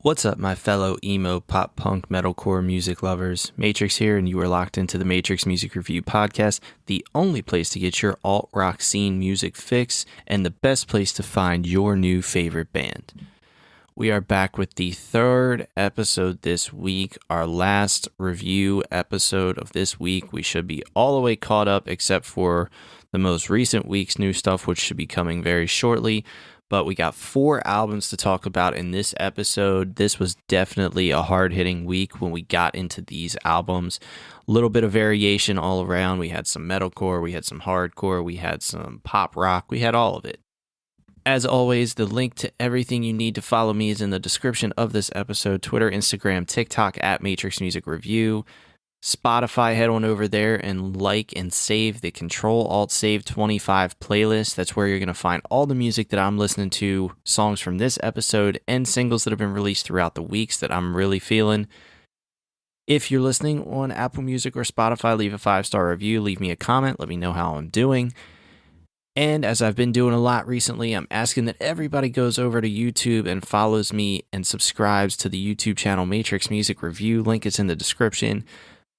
What's up, my fellow emo, pop punk, metalcore music lovers? Matrix here, and you are locked into the Matrix Music Review Podcast, the only place to get your alt-rock scene music fix, and the best place to find your new favorite band. We are back with the third episode this week, our last review episode of this week. We should be all the way caught up except for the most recent week's new stuff, which should be coming very shortly. But we got 4 albums to talk about in this episode. This was definitely a hard-hitting week when we got into these albums. A little bit of variation all around. We had some metalcore, we had some hardcore, we had some pop rock, we had all of it. As always, the link to everything you need to follow me is in the description of this episode. Twitter, Instagram, TikTok at Matrix Music Review. Spotify, head on over there and like and save the Control-Alt-Save 25 playlist. That's where you're going to find all the music that I'm listening to, songs from this episode, and singles that have been released throughout the weeks that I'm really feeling. If you're listening on Apple Music or Spotify, leave a 5-star review, leave me a comment, let me know how I'm doing. And as I've been doing a lot recently, I'm asking that everybody goes over to YouTube and follows me and subscribes to the YouTube channel Matrix Music Review. Link is in the description.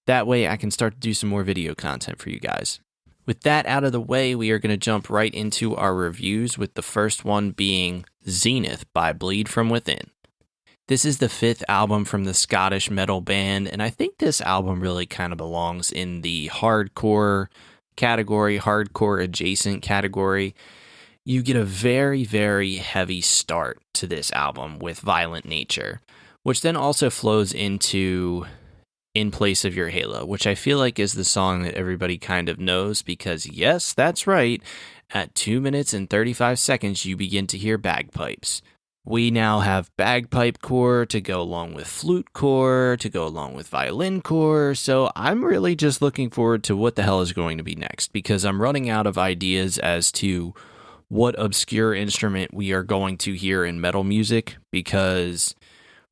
That way I can start to do some more video content for you guys. With that out of the way, we are going to jump right into our reviews, with the first one being Zenith by Bleed From Within. This is the 5th album from the Scottish metal band, and I think this album really kind of belongs in the hardcore category, hardcore adjacent category. You get a very, very heavy start to this album with Violent Nature, which then also flows into In Place of Your Halo, which I feel like is the song that everybody kind of knows because, yes, that's right, at 2 minutes and 35 seconds, you begin to hear bagpipes. We now have bagpipe core to go along with flute core, to go along with violin core, so I'm really just looking forward to what the hell is going to be next, because I'm running out of ideas as to what obscure instrument we are going to hear in metal music, because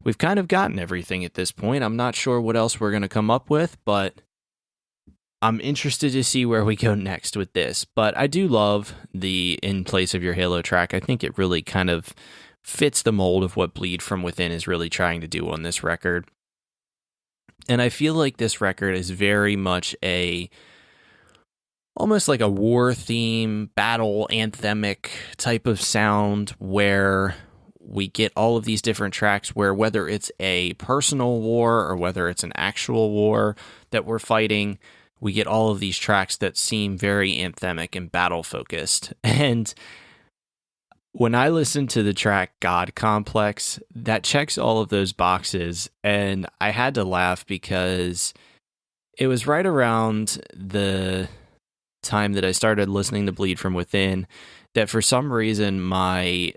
we've kind of gotten everything at this point. I'm not sure what else we're going to come up with, but I'm interested to see where we go next with this. But I do love the In Place of Your Halo track. I think it really kind of fits the mold of what Bleed From Within is really trying to do on this record. And I feel like this record is very much almost like a war theme, battle anthemic type of sound, where we get all of these different tracks where, whether it's a personal war or whether it's an actual war that we're fighting, we get all of these tracks that seem very anthemic and battle focused. And when I listen to the track God Complex, that checks all of those boxes. And I had to laugh because it was right around the time that I started listening to Bleed From Within that for some reason my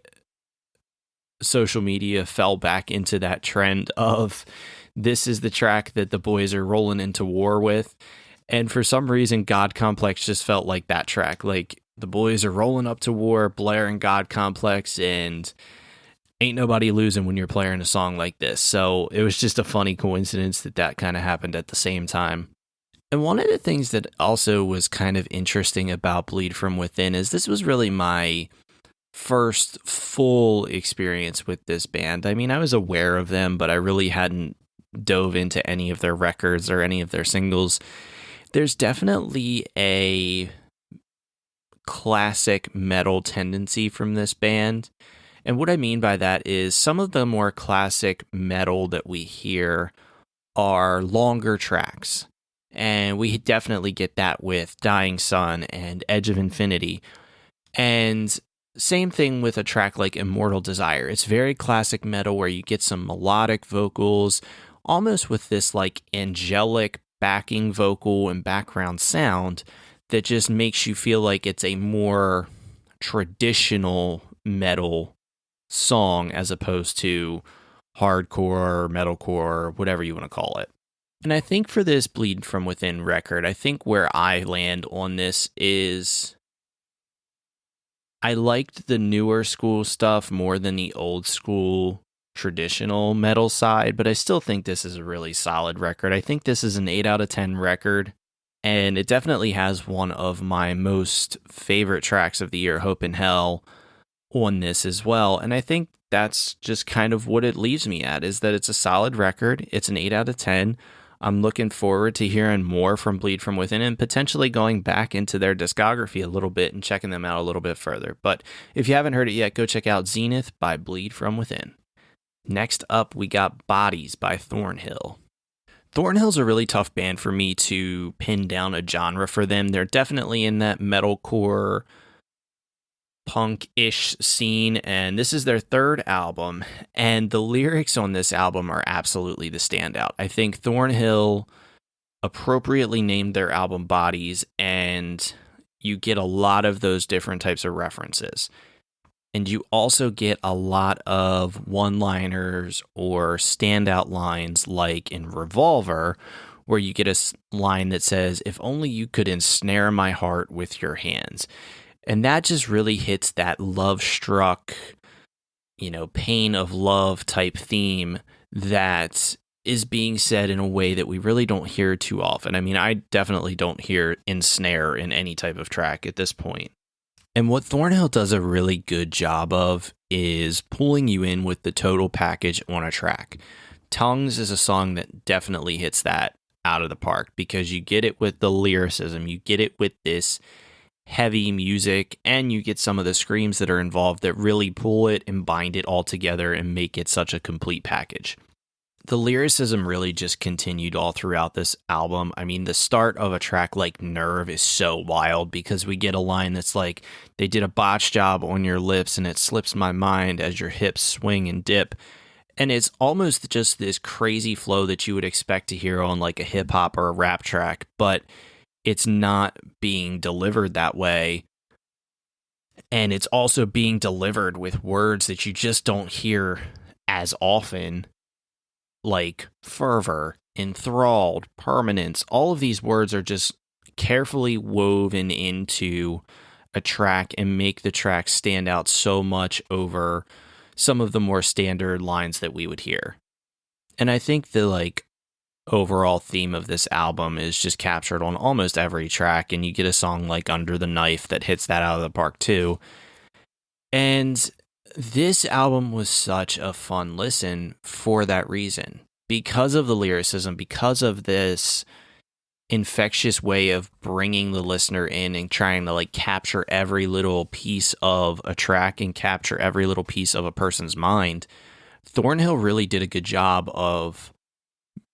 social media fell back into that trend of, this is the track that the boys are rolling into war with. And for some reason, God Complex just felt like that track. Like, the boys are rolling up to war, blaring God Complex, and ain't nobody losing when you're playing a song like this. So it was just a funny coincidence that kind of happened at the same time. And one of the things that also was kind of interesting about Bleed From Within is this was really my first full experience with this band. I mean, I was aware of them, but I really hadn't dove into any of their records or any of their singles. There's definitely a classic metal tendency from this band. And what I mean by that is some of the more classic metal that we hear are longer tracks. And we definitely get that with Dying Sun and Edge of Infinity. And same thing with a track like Immortal Desire. It's very classic metal where you get some melodic vocals, almost with this like angelic backing vocal and background sound that just makes you feel like it's a more traditional metal song as opposed to hardcore, metalcore, whatever you want to call it. And I think for this Bleed From Within record, I think where I land on this is I liked the newer school stuff more than the old school traditional metal side, but I still think this is a really solid record. I think this is an 8 out of 10 record, and it definitely has one of my most favorite tracks of the year, Hope in Hell, on this as well. And I think that's just kind of what it leaves me at, is that it's a solid record. It's an 8 out of 10. I'm looking forward to hearing more from Bleed From Within and potentially going back into their discography a little bit and checking them out a little bit further. But if you haven't heard it yet, go check out Zenith by Bleed From Within. Next up, we got Bodies by Thornhill. Thornhill's a really tough band for me to pin down a genre for them. They're definitely in that metalcore, punk-ish scene, and this is their third album, and the lyrics on this album are absolutely the standout. I think Thornhill appropriately named their album Bodies, and you get a lot of those different types of references. And you also get a lot of one-liners or standout lines like in Revolver, where you get a line that says, "If only you could ensnare my heart with your hands." And that just really hits that love-struck, pain of love type theme that is being said in a way that we really don't hear too often. I mean, I definitely don't hear ensnare in any type of track at this point. And what Thornhill does a really good job of is pulling you in with the total package on a track. Tongues is a song that definitely hits that out of the park because you get it with the lyricism, you get it with this heavy music, and you get some of the screams that are involved that really pull it and bind it all together and make it such a complete package. The lyricism really just continued all throughout this album. I mean, the start of a track like Nerve is so wild because we get a line that's like, "They did a botch job on your lips and it slips my mind as your hips swing and dip." And it's almost just this crazy flow that you would expect to hear on like a hip hop or a rap track, but it's not being delivered that way. And it's also being delivered with words that you just don't hear as often, like fervor, enthralled, permanence. All of these words are just carefully woven into a track and make the track stand out so much over some of the more standard lines that we would hear. And I think the overall theme of this album is just captured on almost every track, and you get a song like Under the Knife that hits that out of the park too. And this album was such a fun listen for that reason. Because of the lyricism, because of this infectious way of bringing the listener in and trying to capture every little piece of a track and capture every little piece of a person's mind, Thornhill really did a good job of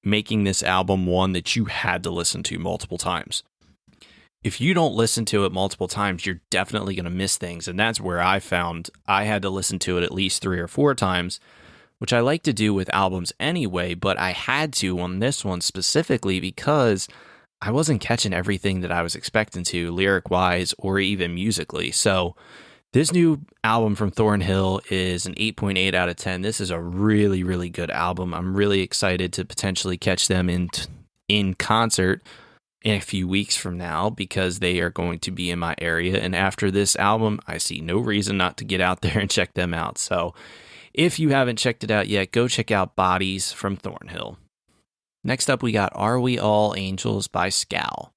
making this album one that you had to listen to multiple times. If you don't listen to it multiple times, you're definitely going to miss things. And that's where I found I had to listen to it at least 3 or 4 times, which I like to do with albums anyway, but I had to on this one specifically because I wasn't catching everything that I was expecting to, lyric-wise or even musically. So this new album from Thornhill is an 8.8 out of 10. This is a really, really good album. I'm really excited to potentially catch them in concert in a few weeks from now because they are going to be in my area. And after this album, I see no reason not to get out there and check them out. So if you haven't checked it out yet, go check out Bodies from Thornhill. Next up, we got Are We All Angels by Scowl.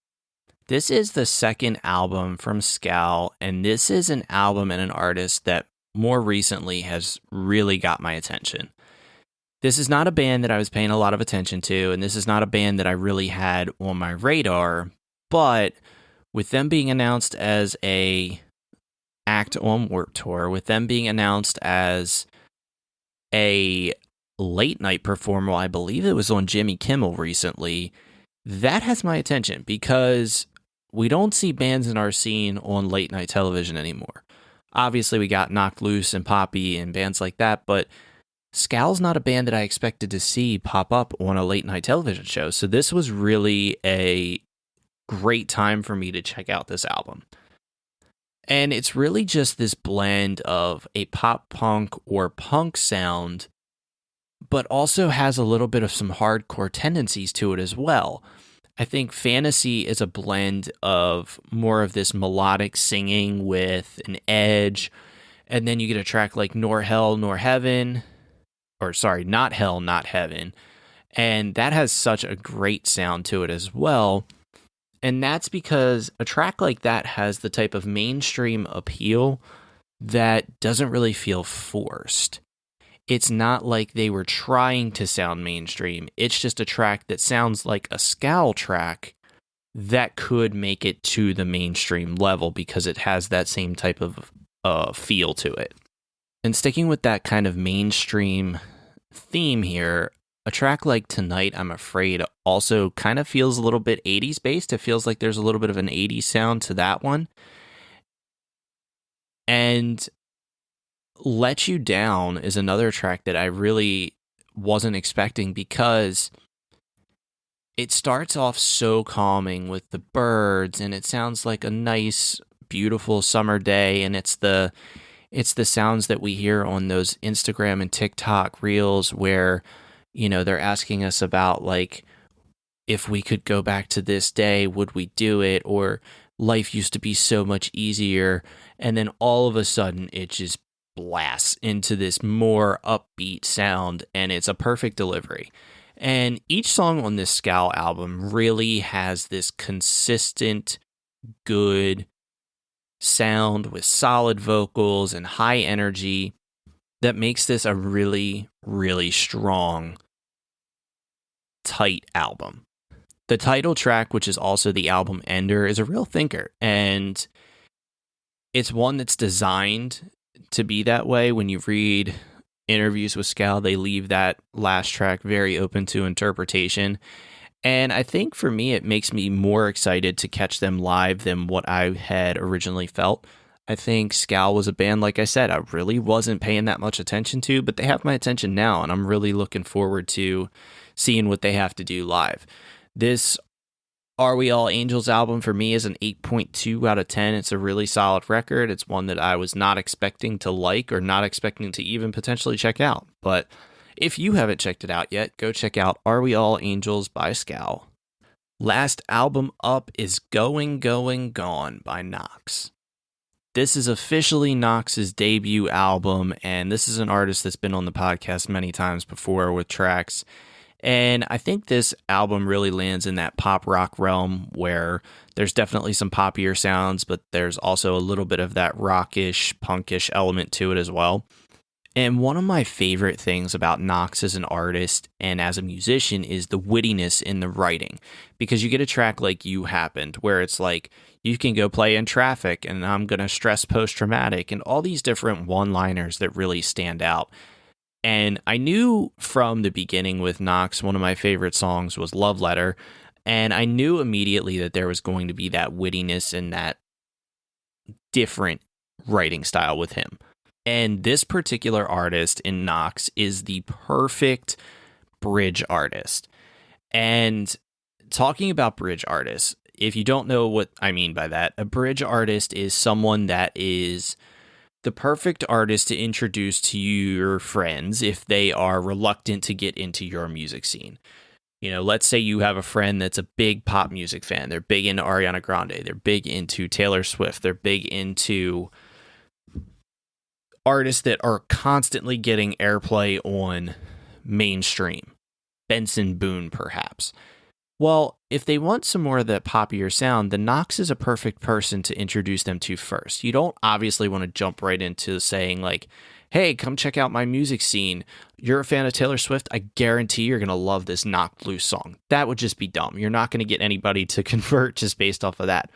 This is the second album from Scowl, and this is an album and an artist that more recently has really got my attention. This is not a band that I was paying a lot of attention to, and this is not a band that I really had on my radar, but with them being announced as a act on Warped Tour, with them being announced as a late night performer, I believe it was on Jimmy Kimmel recently, that has my attention because we don't see bands in our scene on late night television anymore. Obviously, we got Knocked Loose and Poppy and bands like that, but Scowl's not a band that I expected to see pop up on a late night television show. So this was really a great time for me to check out this album. And it's really just this blend of a pop punk or punk sound, but also has a little bit of some hardcore tendencies to it as well. I think Fantasy is a blend of more of this melodic singing with an edge, and then you get a track like Nor Hell Nor Heaven, or sorry, Not Hell Not Heaven, and that has such a great sound to it as well. And that's because a track like that has the type of mainstream appeal that doesn't really feel forced. It's not like they were trying to sound mainstream. It's just a track that sounds like a Scowl track that could make it to the mainstream level because it has that same type of feel to it. And sticking with that kind of mainstream theme here, a track like Tonight, I'm Afraid, also kind of feels a little bit 80s based. It feels like there's a little bit of an 80s sound to that one. And Let You Down is another track that I really wasn't expecting because it starts off so calming with the birds, and it sounds like a nice, beautiful summer day, and it's the sounds that we hear on those Instagram and TikTok reels where, you know, they're asking us about, like, if we could go back to this day, would we do it? Or life used to be so much easier. And then all of a sudden, it just blasts into this more upbeat sound, and it's a perfect delivery. And each song on this Scowl album really has this consistent, good sound with solid vocals and high energy that makes this a really, really strong, tight album. The title track, which is also the album ender, is a real thinker, and it's one that's designed to be that way. When you read interviews with Scowl, they leave that last track very open to interpretation. And I think for me, it makes me more excited to catch them live than what I had originally felt. I think Scowl was a band, like I said, I really wasn't paying that much attention to, but they have my attention now, and I'm really looking forward to seeing what they have to do live. This Are We All Angels album for me is an 8.2 out of 10. It's a really solid record. It's one that I was not expecting to like or not expecting to even potentially check out. But if you haven't checked it out yet, go check out Are We All Angels by Scowl. Last album up is Going, Going, Gone by Knox. This is officially Knox's debut album, and this is an artist that's been on the podcast many times before with tracks. And I think this album really lands in that pop rock realm where there's definitely some poppier sounds, but there's also a little bit of that rockish, punkish element to it as well. And one of my favorite things about Knox as an artist and as a musician is the wittiness in the writing. Because you get a track like You Happened, where it's like, you can go play in traffic, and I'm going to stress post-traumatic, and all these different one-liners that really stand out. And I knew from the beginning with Knox, one of my favorite songs was Love Letter, and I knew immediately that there was going to be that wittiness and that different writing style with him. And this particular artist in Knox is the perfect bridge artist. And talking about bridge artists, if you don't know what I mean by that, a bridge artist is someone that is the perfect artist to introduce to your friends if they are reluctant to get into your music scene. You know, let's say you have a friend that's a big pop music fan. They're big into Ariana Grande. They're big into Taylor Swift. They're big into artists that are constantly getting airplay on mainstream. Benson Boone, perhaps. Well, if they want some more of that poppier sound, then Knox is a perfect person to introduce them to first. You don't obviously want to jump right into saying like, hey, come check out my music scene. You're a fan of Taylor Swift? I guarantee you're going to love this Knocked Loose song. That would just be dumb. You're not going to get anybody to convert just based off of that.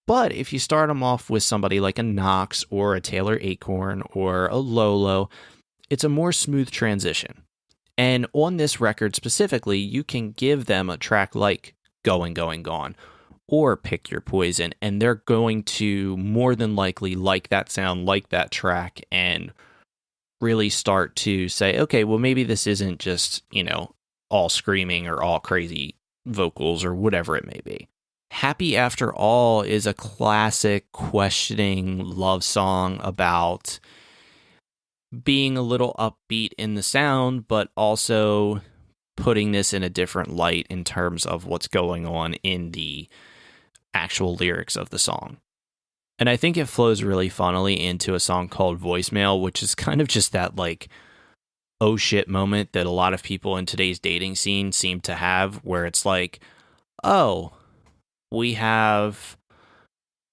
But if you start them off with somebody like a Knox or a Taylor Acorn or a Lolo, it's a more smooth transition. And on this record specifically, you can give them a track like Going, Going, Gone or Pick Your Poison, and they're going to more than likely like that sound, like that track, and really start to say, okay, well, maybe this isn't just, you know, all screaming or all crazy vocals or whatever it may be. Happy After All is a classic questioning love song about being a little upbeat in the sound, but also putting this in a different light in terms of what's going on in the actual lyrics of the song. And I think it flows really funnily into a song called Voicemail, which is kind of just that like, oh shit moment that a lot of people in today's dating scene seem to have, where it's like, oh, we have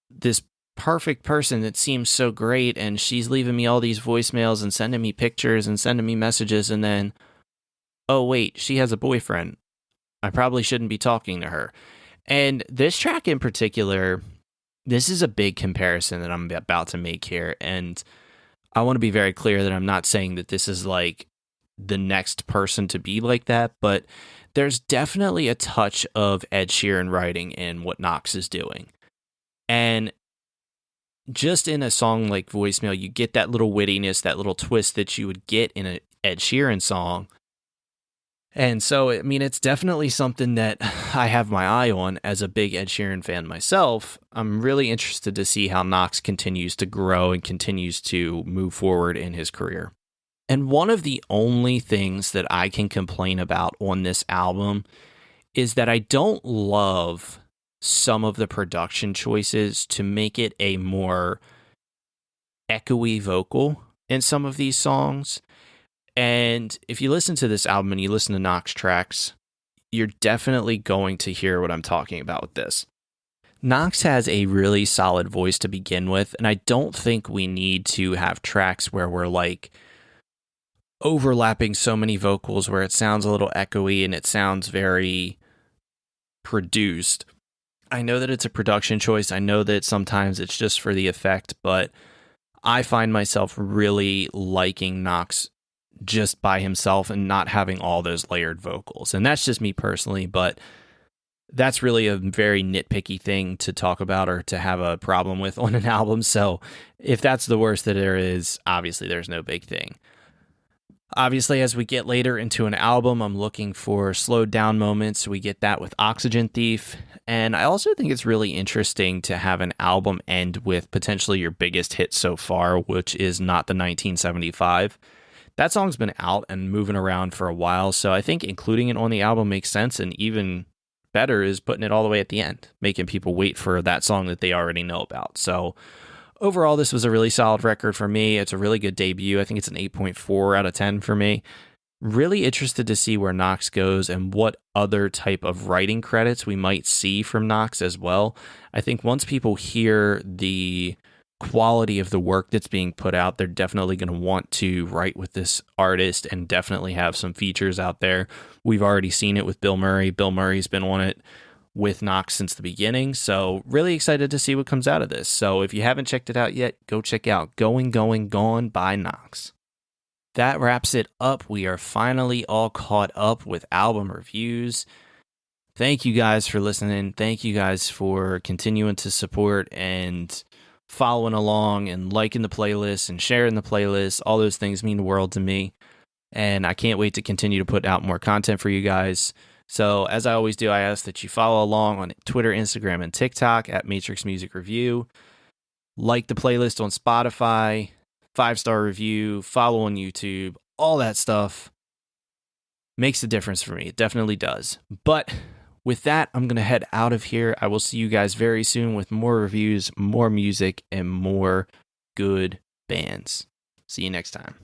this perfect person that seems so great, and she's leaving me all these voicemails and sending me pictures and sending me messages, and then, oh wait, she has a boyfriend. I probably shouldn't be talking to her. And this track in particular, this is a big comparison that I'm about to make here, and I want to be very clear that I'm not saying that this is like the next person to be like that, but there's definitely a touch of Ed Sheeran writing in what Knox is doing. And just in a song like Voicemail, you get that little wittiness, that little twist that you would get in an Ed Sheeran song. And so, I mean, it's definitely something that I have my eye on as a big Ed Sheeran fan myself. I'm really interested to see how Knox continues to grow and continues to move forward in his career. And one of the only things that I can complain about on this album is that I don't love some of the production choices to make it a more echoey vocal in some of these songs. And if you listen to this album and you listen to Knox tracks, you're definitely going to hear what I'm talking about with this. Knox has a really solid voice to begin with, and I don't think we need to have tracks where we're like overlapping so many vocals where it sounds a little echoey and it sounds very produced. I know that it's a production choice. I know that sometimes it's just for the effect, but I find myself really liking Knox just by himself and not having all those layered vocals. And that's just me personally, but that's really a very nitpicky thing to talk about or to have a problem with on an album. So if that's the worst that there is, obviously there's no big thing. Obviously, as we get later into an album, I'm looking for slowed down moments. We get that with Oxygen Thief. And I also think it's really interesting to have an album end with potentially your biggest hit so far, which is Not the 1975. That song's been out and moving around for a while, so I think including it on the album makes sense, and even better is putting it all the way at the end, making people wait for that song that they already know about. So overall, this was a really solid record for me. It's a really good debut. I think it's an 8.4 out of 10 for me. Really interested to see where Knox goes and what other type of writing credits we might see from Knox as well. I think once people hear the quality of the work that's being put out, they're definitely going to want to write with this artist and definitely have some features out there. We've already seen it with Bill Murray. Bill Murray's been on it with Knox since the beginning, so really excited to see what comes out of this. So if you haven't checked it out yet, go check out Going, Going, Gone by Knox. That wraps it up. We are finally all caught up with album reviews. Thank you guys for listening. Thank you guys for continuing to support and following along and liking the playlist and sharing the playlist. All those things mean the world to me, and I can't wait to continue to put out more content for you guys. So as I always do, I ask that you follow along on Twitter, Instagram, and TikTok at Matrix Music Review. Like the playlist on Spotify, 5-star review, follow on YouTube, all that stuff makes a difference for me. It definitely does. But with that, I'm going to head out of here. I will see you guys very soon with more reviews, more music, and more good bands. See you next time.